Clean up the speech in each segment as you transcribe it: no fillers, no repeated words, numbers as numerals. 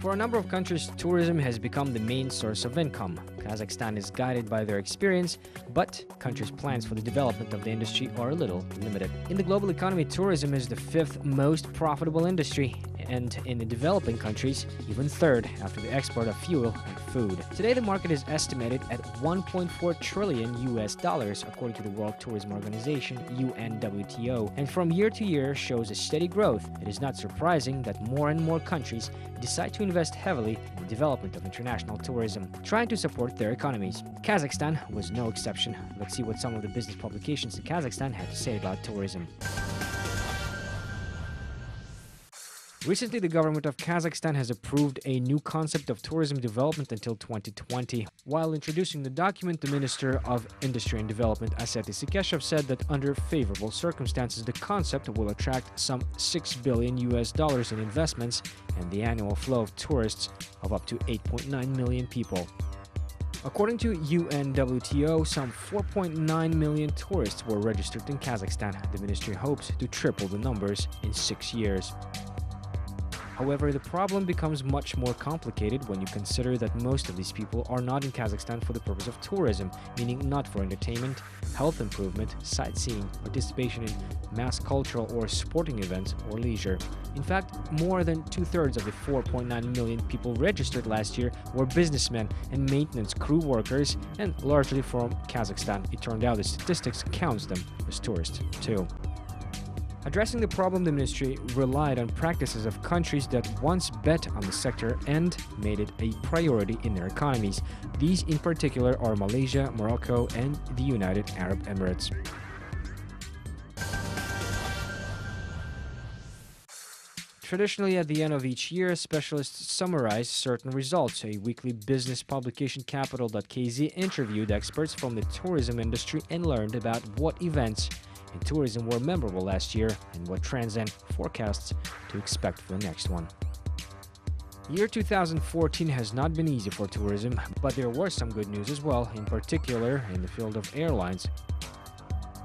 For a number of countries, tourism has become the main source of income. Kazakhstan is guided by their experience, but countries' plans for the development of the industry are a little limited. In the global economy, tourism is the fifth most profitable industry, and in the developing countries, even third after the export of fuel and food. Today, the market is estimated at $1.4 trillion according to the World Tourism Organization, UNWTO, and from year to year shows a steady growth. It is not surprising that more and more countries decide to invest heavily in the development of international tourism, trying to support their economies. Kazakhstan was no exception. Let's see what some of the business publications in Kazakhstan had to say about tourism. Recently, the government of Kazakhstan has approved a new concept of tourism development until 2020. While introducing the document, the Minister of Industry and Development, Asset Isikeshev, said that under favorable circumstances, the concept will attract some $6 billion in investments and the annual flow of tourists of up to 8.9 million people. According to UNWTO, some 4.9 million tourists were registered in Kazakhstan. The ministry hopes to triple the numbers in 6 years. However, the problem becomes much more complicated when you consider that most of these people are not in Kazakhstan for the purpose of tourism, meaning not for entertainment, health improvement, sightseeing, participation in mass cultural or sporting events, or leisure. In fact, more than two-thirds of the 4.9 million people registered last year were businessmen and maintenance crew workers, and largely from Kazakhstan. It turned out the statistics counts them as tourists too. Addressing the problem, the ministry relied on practices of countries that once bet on the sector and made it a priority in their economies. These in particular are Malaysia, Morocco, and the United Arab Emirates. Traditionally, at the end of each year, specialists summarize certain results. A weekly business publication, Capital.kz, interviewed experts from the tourism industry and learned about what events in tourism were memorable last year and what trends and forecasts to expect for the next one. Year 2014 has not been easy for tourism, but there was some good news as well, in particular in the field of airlines.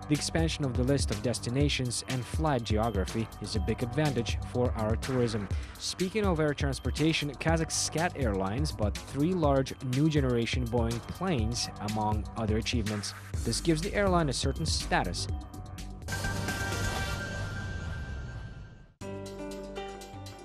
The expansion of the list of destinations and flight geography is a big advantage for our tourism. Speaking of air transportation, Kazakhstan Airlines bought 3 large new generation Boeing planes, among other achievements. This gives the airline a certain status.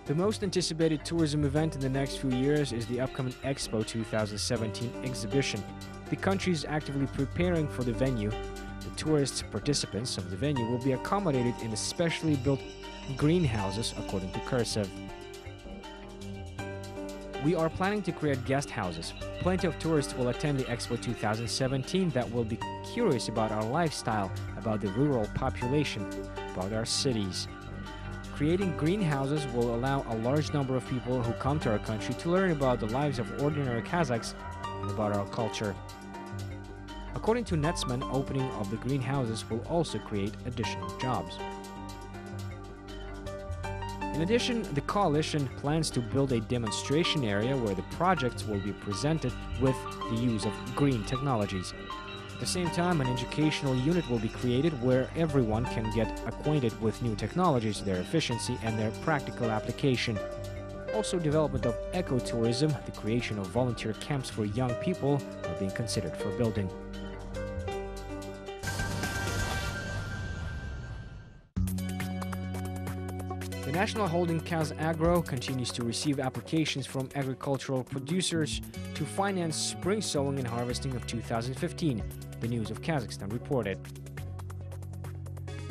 The most anticipated tourism event in the next few years is the upcoming Expo 2017 exhibition. The country is actively preparing for the venue. The tourist participants of the venue will be accommodated in specially built greenhouses, according to Kursev. We are planning to create guest houses. Plenty of tourists will attend the Expo 2017 that will be curious about our lifestyle, about the rural population, about our cities. Creating greenhouses will allow a large number of people who come to our country to learn about the lives of ordinary Kazakhs and about our culture. According to Netsman, opening of the greenhouses will also create additional jobs. In addition, the coalition plans to build a demonstration area where the projects will be presented with the use of green technologies. At the same time, an educational unit will be created where everyone can get acquainted with new technologies, their efficiency, and their practical application. Also, development of ecotourism, the creation of volunteer camps for young people, are being considered for building. The national holding Kazagro continues to receive applications from agricultural producers to finance spring sowing and harvesting of 2015, the News of Kazakhstan reported.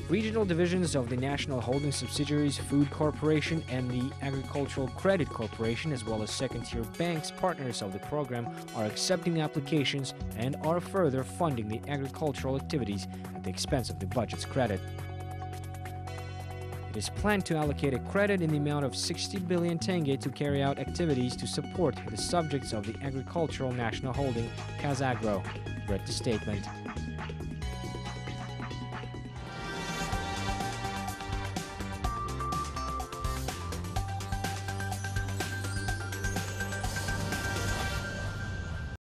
Regional divisions of the national holding subsidiaries Food Corporation and the Agricultural Credit Corporation, as well as second-tier banks, partners of the program, are accepting applications and are further funding the agricultural activities at the expense of the budget's credit. It is planned to allocate a credit in the amount of 60 billion tenge to carry out activities to support the subjects of the Agricultural National Holding Kazagro, read the statement.